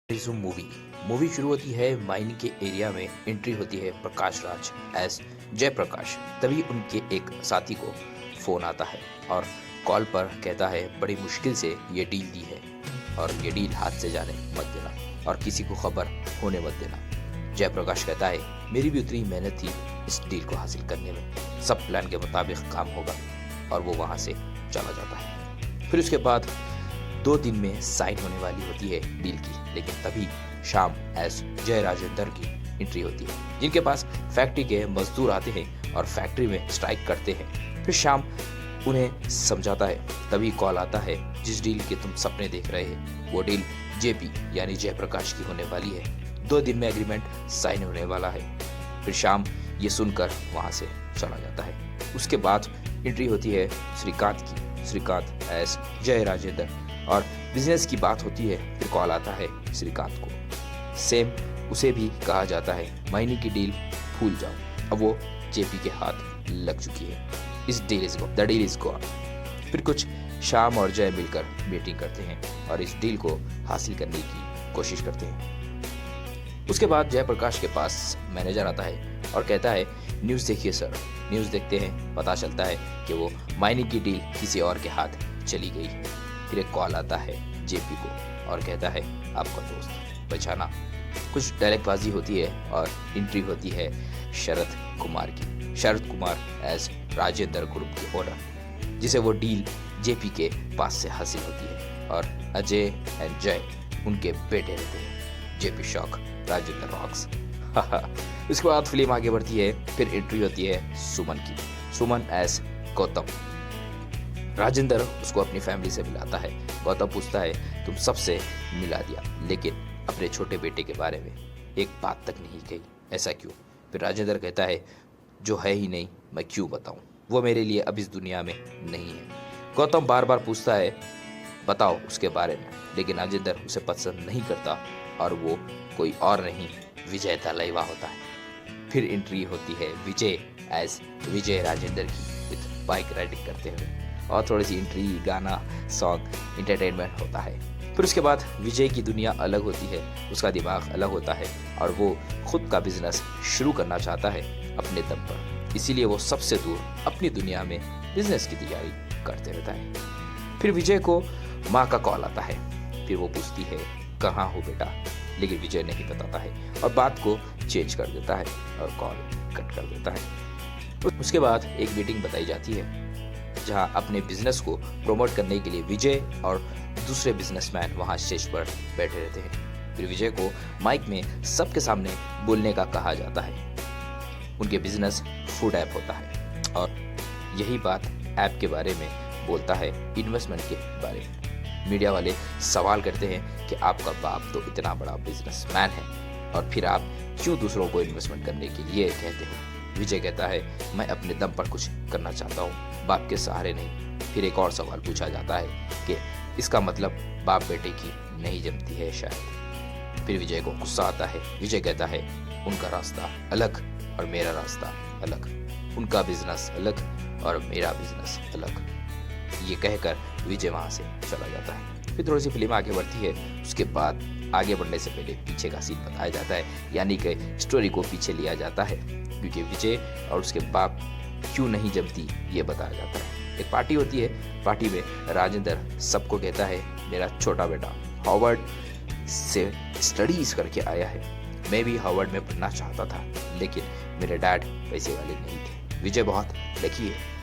Resume movie movie शुरू होती है माइनिंग के एरिया में। एंट्री होती है प्रकाश राज एज जयप्रकाश। तभी उनके एक साथी को फोन आता है और कॉल पर कहता है बड़ी मुश्किल से ये डील दी है और ये डील हाथ से जाने मत देना और किसी को खबर होने मत देना। जयप्रकाश कहता है मेरी भी उतनी मेहनत थी इस डील को हासिल करने में, सब प्लान के मुताबिक काम होगा। और वो वहाँ से चला जाता है। फिर उसके बाद 2 दिन में साइन होने वाली होती है डील की, लेकिन तभी शाम एस जय राजेंद्र की एंट्री होती है, जिनके पास फैक्ट्री के मजदूर आते हैं और फैक्ट्री में स्ट्राइक करते हैं। फिर शाम उन्हें समझाता है। तभी कॉल आता है जिस डील के तुम सपने देख रहे हैं वो डील जेपी यानी जयप्रकाश की होने वाली है। 2 दिन में एग्रीमेंट साइन होने वाला है। फिर शाम ये सुनकर वहां से चला जाता है। उसके बाद एंट्री होती है श्रीकांत की। श्रीकांत एस जय राजेंद्र और बिजनेस की बात होती है। फिर कॉल आता है श्रीकांत को। सेम उसे भी कहा जाता है महीने की डील भूल जाओ, अब वो जेपी के हाथ लग चुकी है। इस deal is go, the deal is go. फिर कुछ शाम और जय मिलकर मीटिंग करते हैं और इस डील को हासिल करने की कोशिश करते हैं। उसके बाद जयप्रकाश के पास मैनेजर आता है और कहता है न्यूज़ देखिए सर। न्यूज़ देखते हैं, पता चलता है कि वो माइनिंग की डील किसी और के हाथ चली गई है। फिर एक कॉल आता है जेपी को और कहता है आपका दोस्त पहचाना। कुछ डायरेक्टबाजी होती है और एंट्री होती है शरद कुमार की। शरद कुमार एज राजेंद्र ग्रुप के ओनर, जिसे वो डील जेपी के पास से हासिल होती है और अजय एंड जय उनके बेटे रहते हैं। JP shock, Rajendra rocks. उसके बाद फिल्म आगे बढ़ती है। फिर एंट्री होती है सुमन की। सुमन एज गौतम। राजेंद्र उसको अपनी फैमिली से मिलाता है। गौतम पूछता है तुम सबसे मिला दिया, लेकिन अपने छोटे बेटे के बारे में एक बात तक नहीं कही, ऐसा क्यों? फिर राजेंद्र कहता है जो है ही नहीं मैं क्यों बताऊं, वो मेरे लिए अब इस दुनिया में नहीं है। गौतम बार बार पूछता है बताओ उसके बारे में, लेकिन राजेंद्र उसे पसंद नहीं करता और वो कोई और नहीं विजय तलैया होता है। फिर एंट्री होती है विजय एज विजय राजेंद्र की विद बाइक राइडिंग करते हुए और थोड़ी सी एंट्री, गाना, सॉन्ग, एंटरटेनमेंट होता है। फिर उसके बाद विजय की दुनिया अलग होती है, उसका दिमाग अलग होता है और वो खुद का बिजनेस शुरू करना चाहता है अपने दम पर। इसीलिए वो सबसे दूर अपनी दुनिया में बिजनेस की तैयारी करते रहता है। फिर विजय को माँ का कॉल आता है। फिर वो पूछती है कहाँ हो बेटा, लेकिन विजय नहीं बताता है और बात को चेंज कर देता है और कॉल कट कर देता है। उसके बाद एक मीटिंग बताई जाती है जहां अपने बिजनेस को प्रमोट करने के लिए विजय और दूसरे बिजनेसमैन वहां स्टेज पर बैठे रहते हैं। फिर विजय को माइक में सबके सामने बोलने का कहा जाता है। उनके बिजनेस फूड ऐप होता है और यही बात ऐप के बारे में बोलता है, इन्वेस्टमेंट के बारे में। मीडिया वाले सवाल करते हैं कि आपका बाप तो इतना बड़ा बिजनेसमैन है और फिर आप क्यों दूसरों को इन्वेस्टमेंट करने के लिए कहते हो? विजय कहता है मैं अपने दम पर कुछ करना चाहता हूँ, बाप के सहारे नहीं। फिर एक और सवाल पूछा जाता है कि इसका मतलब बाप बेटे की नहीं जमती है शायद। फिर विजय को गुस्सा आता है। विजय कहता है उनका रास्ता अलग और मेरा रास्ता अलग, उनका बिजनेस अलग और मेरा बिजनेस अलग। ये कहकर विजय वहां से चला जाता है। फिर थोड़ी सी फिल्म आगे बढ़ती है। उसके बाद आगे बढ़ने से पहले पीछे का सीन बताया जाता है, यानी कि स्टोरी को पीछे लिया जाता है, क्योंकि विजय और उसके बाप क्यों नहीं जमती ये बताया जाता है। एक पार्टी होती है। पार्टी में राजेंद्र सबको कहता है मेरा छोटा बेटा हार्वर्ड से स्टडीज करके आया है। मैं भी हार्वर्ड में पढ़ना चाहता था, लेकिन मेरे डैड पैसे वाले नहीं थे। विजय बहुत लकी है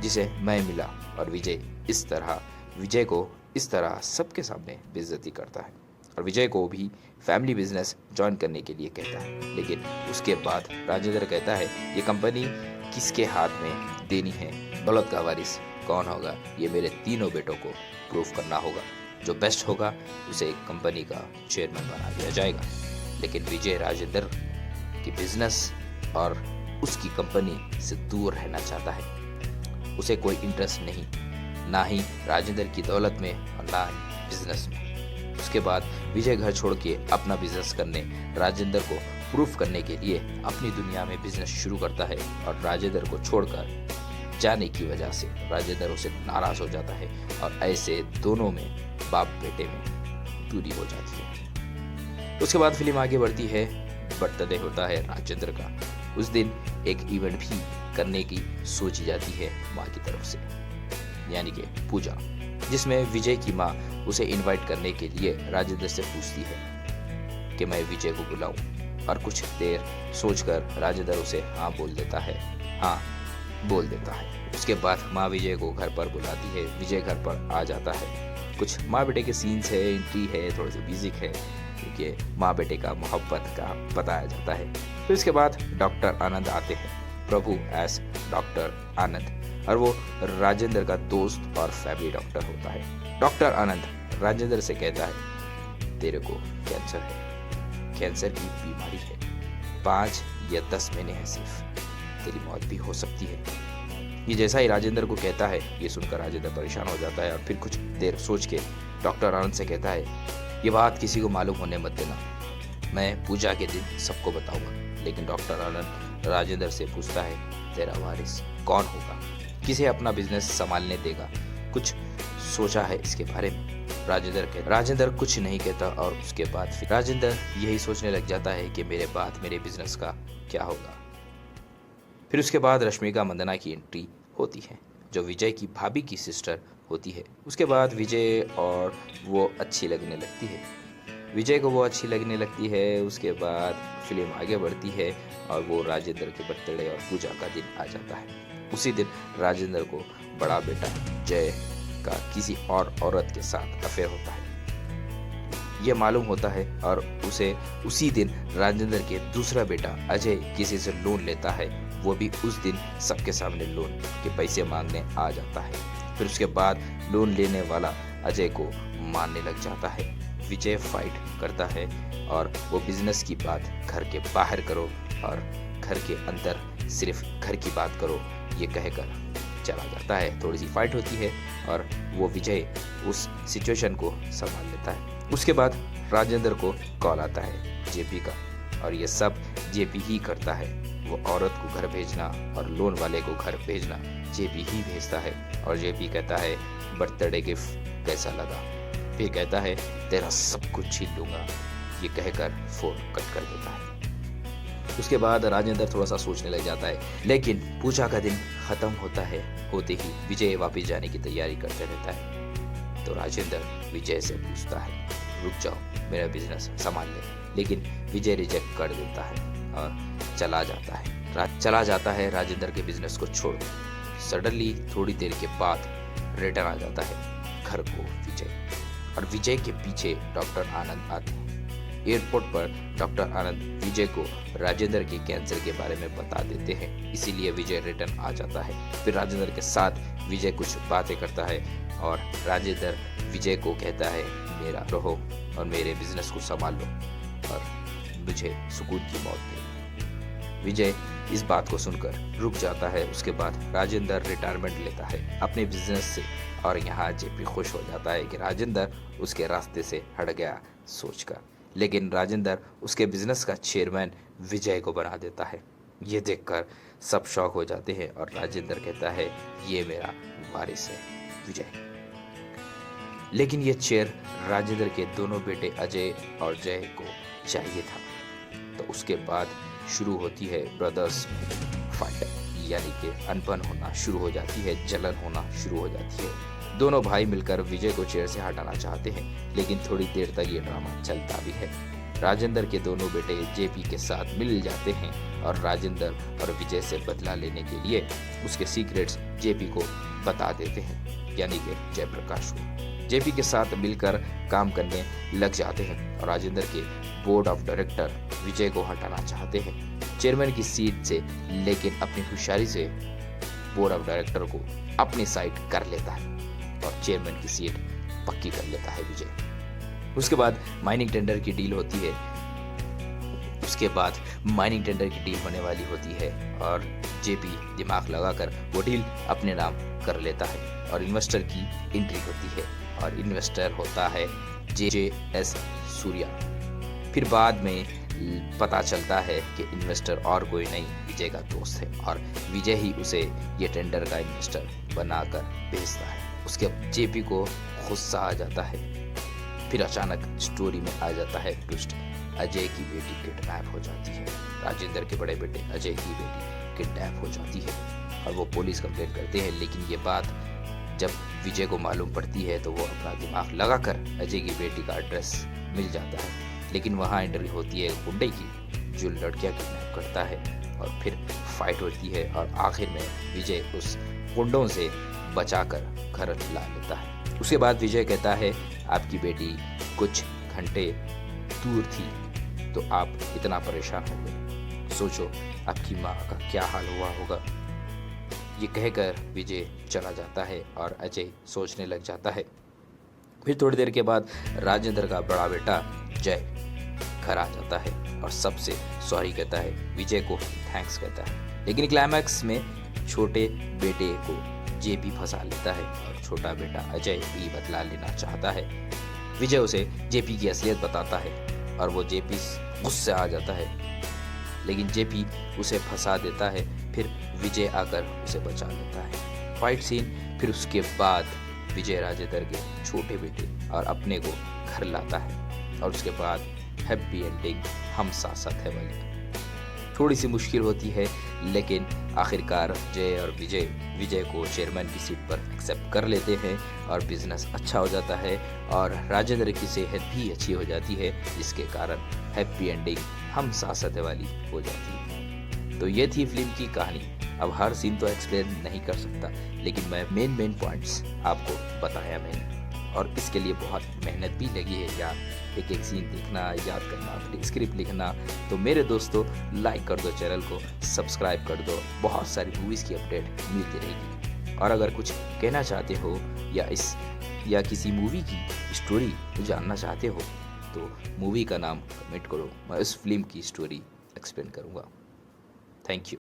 जिसे मैं मिला और विजय को इस तरह सबके सामने बेइज्जती करता है और विजय को भी फैमिली बिजनेस ज्वाइन करने के लिए कहता है। लेकिन उसके बाद राजेंद्र कहता है ये कंपनी किसके हाथ में देनी है, दौलत का वारिस कौन होगा, ये मेरे तीनों बेटों को प्रूफ करना होगा। जो बेस्ट होगा उसे कंपनी का चेयरमैन बना दिया जाएगा। लेकिन विजय राजेंद्र की बिजनेस और उसकी कंपनी से दूर रहना चाहता है। उसे कोई इंटरेस्ट नहीं, ना ही राजेंद्र की दौलत में और ना ही बिजनेस में। उसके बाद विजय घर छोड़ के अपना बिजनेस करने, राजेंद्र को प्रूफ करने के लिए अपनी दुनिया में बिजनेस शुरू करता है और राजेंद्र को छोड़कर जाने की वजह से राजेंद्र उसे नाराज हो जाता है और ऐसे दोनों में बाप बेटे में दूरी हो जाती है। उसके बाद फिल्म आगे बढ़ती है। बर्थडे होता है राजेंद्र का। उस दिन एक इवेंट भी करने की सोची जाती है माँ की तरफ से, यानी कि पूजा, जिसमें विजय की माँ उसे इनवाइट करने के लिए राजेंद्र से पूछती है कि मैं विजय को बुलाऊं, और कुछ देर सोचकर राजेंद्र उसे हाँ बोल देता है। उसके बाद माँ विजय को घर पर बुलाती है। विजय घर पर आ जाता है। कुछ माँ बेटे के सीन्स है, एंट्री है, थोड़े से म्यूजिक है, क्योंकि माँ बेटे का मोहब्बत का बताया जाता है। फिर इसके बाद डॉक्टर आनंद आते हैं, प्रभु एस डॉक्टर आनंद, और वो राजेंद्र का दोस्त और फैमिली डॉक्टर होता है। डॉक्टर आनंद राजेंद्र से कहता है, तेरे को कैंसर है, कैंसर की बीमारी है, 5 या 10 महीने हैं सिर्फ, तेरी मौत भी हो सकती है। ये जैसा ही राजेंद्र को कहता है, ये सुनकर राजेंद्र परेशान हो जाता है और फिर कुछ देर सोच के डॉक्टर आनंद से कहता है, ये बात किसी को मालूम होने मत देना, मैं पूजा के दिन सबको बताऊंगा। लेकिन डॉक्टर आनंद राजेंद्र से पूछता है, तेरा वारिस कौन होगा, किसे अपना बिजनेस संभालने देगा, कुछ सोचा है इसके बारे में? राजेंद्र कुछ नहीं कहता, और उसके बाद फिर राजेंद्र यही सोचने लग जाता है कि मेरे बाद मेरे बिजनेस का क्या होगा। फिर उसके बाद रश्मिका मंदना की एंट्री होती है, जो विजय की भाभी की सिस्टर होती है। उसके बाद विजय और वो अच्छी लगने लगती है, विजय को वो अच्छी लगने लगती है। उसके बाद फिल्म आगे बढ़ती है और वो राजेंद्र के बर्थडे और पूजा का दिन आ जाता है। उसी दिन राजेंद्र को बड़ा बेटा जय का किसी और औरत के साथ अफेयर होता है, ये मालूम होता है, और उसे उसी दिन राजेंद्र के दूसरा बेटा अजय किसी से लोन लेता है। वो भी उस दिन सबके सामने लोन के पैसे मांगने आ जाता है। फिर उसके बाद लोन लेने वाला अजय को मारने लग जाता है। विजय फाइट करता है और वो बिजनेस की बात घर के बाहर करो और घर के अंदर सिर्फ घर की बात करो, ये कहकर चला जाता है। थोड़ी सी फाइट होती है और वो विजय उस सिचुएशन को संभाल लेता है। उसके बाद राजेंद्र को कॉल आता है जेपी का, और ये सब जेपी ही करता है। वो औरत को घर भेजना और लोन वाले को घर भेजना जेपी ही भेजता है। और जेपी कहता है, बर्थडे गिफ्ट कैसा लगा? फिर कहता है, तेरा सब कुछ छीन लूंगा, ये कहकर फोन कट कर देता है। उसके बाद राजेंद्र थोड़ा सा सोचने लग जाता है, लेकिन पूजा का दिन खत्म होते ही विजय वापस जाने की तैयारी करते रहता है। तो राजेंद्र विजय से पूछता है, रुक जाओ, मेरा बिजनेस संभाल ले। लेकिन विजय रिजेक्ट कर देता है और चला जाता है राजेंद्र के बिजनेस को छोड़। सडनली थोड़ी देर के बाद रिटर्न आ जाता है घर को विजय, और विजय के पीछे डॉक्टर आनंद आते हैं। एयरपोर्ट पर डॉक्टर आनंद विजय को राजेंद्र के कैंसर के बारे में बता देते हैं, इसीलिए विजय रिटर्न आ जाता है। फिर राजेंद्र के साथ विजय कुछ बातें करता है और राजेंद्र विजय को कहता है, मेरा रहो और मेरे बिजनेस को संभाल लो और मुझे सुकून की मौत दे। विजय इस बात को सुनकर रुक जाता है। उसके बाद राजेंद्र रिटायरमेंट लेता है अपने बिजनेस से, और यहाँ जेपी खुश हो जाता है कि राजेंद्र उसके रास्ते से हट गया सोचकर। लेकिन राजेंद्र उसके बिजनेस का चेयरमैन विजय को बना देता है। ये देखकर सब शॉक हो जाते हैं और राजेंद्र कहता है, ये मेरा वारिस है विजय। लेकिन ये चेयर राजेंद्र के दोनों बेटे अजय और जय को चाहिए था। तो उसके बाद शुरू होती है ब्रदर्स फाइट, यानी कि अनबन होना शुरू हो जाती है, जलन होना शुरू हो जाती है। दोनों भाई मिलकर विजय को चेयर से हटाना चाहते हैं, लेकिन थोड़ी देर तक ये ड्रामा चलता भी है। राजेंद्र के दोनों बेटे जेपी के साथ मिल जाते हैं और राजेंद्र और विजय से बदला लेने के लिए उसके सीक्रेट्स जेपी को बता देते हैं, यानी कि जयप्रकाश को। जेपी के साथ मिलकर काम करने लग जाते हैं और राजेंद्र के बोर्ड ऑफ डायरेक्टर विजय को हटाना चाहते हैं चेयरमैन की सीट से, लेकिन अपनी होशियारी से बोर्ड ऑफ डायरेक्टर को अपनी साइड कर लेता है और चेयरमैन की सीट पक्की कर लेता है विजय। उसके बाद माइनिंग टेंडर की डील होती है। होने वाली होती है और जेपी दिमाग लगाकर वो डील अपने नाम कर लेता है और इन्वेस्टर की एंट्री होती है और इन्वेस्टर होता है JS सूर्या। फिर बाद में पता चलता है कि इन्वेस्टर और कोई नहीं विजय का दोस्त है और विजय ही उसे ये टेंडर का इन्वेस्टर बनाकर भेजता है। उसके जेपी को गुस्सा आ जाता है। फिर अचानक स्टोरी में आ जाता है ट्विस्ट अजय की बेटी किडनैप हो जाती है। राजेंद्र के बड़े बेटे अजय की बेटी किडनैप हो जाती है और वो पुलिस कंप्लेंट करते हैं। लेकिन ये बात जब विजय को मालूम पड़ती है तो वो अपना दिमाग लगाकर अजय की बेटी का एड्रेस मिल जाता है। लेकिन वहाँ एंट्री होती है गुंडे की जो लड़कियां किडनैप करता है और फिर फाइट होती है और आखिर में विजय उस गुंडों से बचाकर घर ला लेता है। उसके बाद विजय कहता है आपकी बेटी कुछ घंटे दूर थी तो आप इतना परेशान हो गए, सोचो आपकी माँ का क्या हाल हुआ होगा। ये कहकर विजय चला जाता है और अजय सोचने लग जाता है। फिर थोड़ी देर के बाद राजेंद्र का बड़ा बेटा जय घर आ जाता है और सबसे सॉरी कहता है, विजय को थैंक्स कहता है। लेकिन क्लाइमैक्स में छोटे बेटे को जेपी फंसा लेता है और छोटा बेटा अजय भी बदला लेना चाहता है। विजय उसे जेपी की असलियत बताता है और वो जेपी गुस्से आ जाता है, लेकिन जेपी उसे फंसा देता है। फिर विजय आकर उसे बचा लेता है। Fight scene. फिर उसके बाद विजय राजेंद्र के छोटे बेटे और अपने को घर लाता है और उसके बाद हैप्पी एंडिंग हम साथ साथ है वाली। थोड़ी सी मुश्किल होती है लेकिन आखिरकार जय और विजय को चेयरमैन की सीट पर एक्सेप्ट कर लेते हैं और बिजनेस अच्छा हो जाता है और राजेंद्र की सेहत भी अच्छी हो जाती है, जिसके कारण हैप्पी एंडिंग हम साथ साथ वाली हो जाती है। तो ये थी फिल्म की कहानी। अब हर सीन तो एक्सप्लेन नहीं कर सकता, लेकिन मैं मेन पॉइंट्स आपको बताया मैंने और इसके लिए बहुत मेहनत भी लगी है यार। एक एक सीन देखना, याद करना, स्क्रिप्ट लिखना। तो मेरे दोस्तों लाइक कर दो, चैनल को सब्सक्राइब कर दो, बहुत सारी मूवीज़ की अपडेट मिलती रहेगी। और अगर कुछ कहना चाहते हो या किसी मूवी की स्टोरी जानना चाहते हो तो मूवी का नाम कमेंट करो, मैं उस फिल्म की स्टोरी एक्सप्लेन करूँगा। Thank you.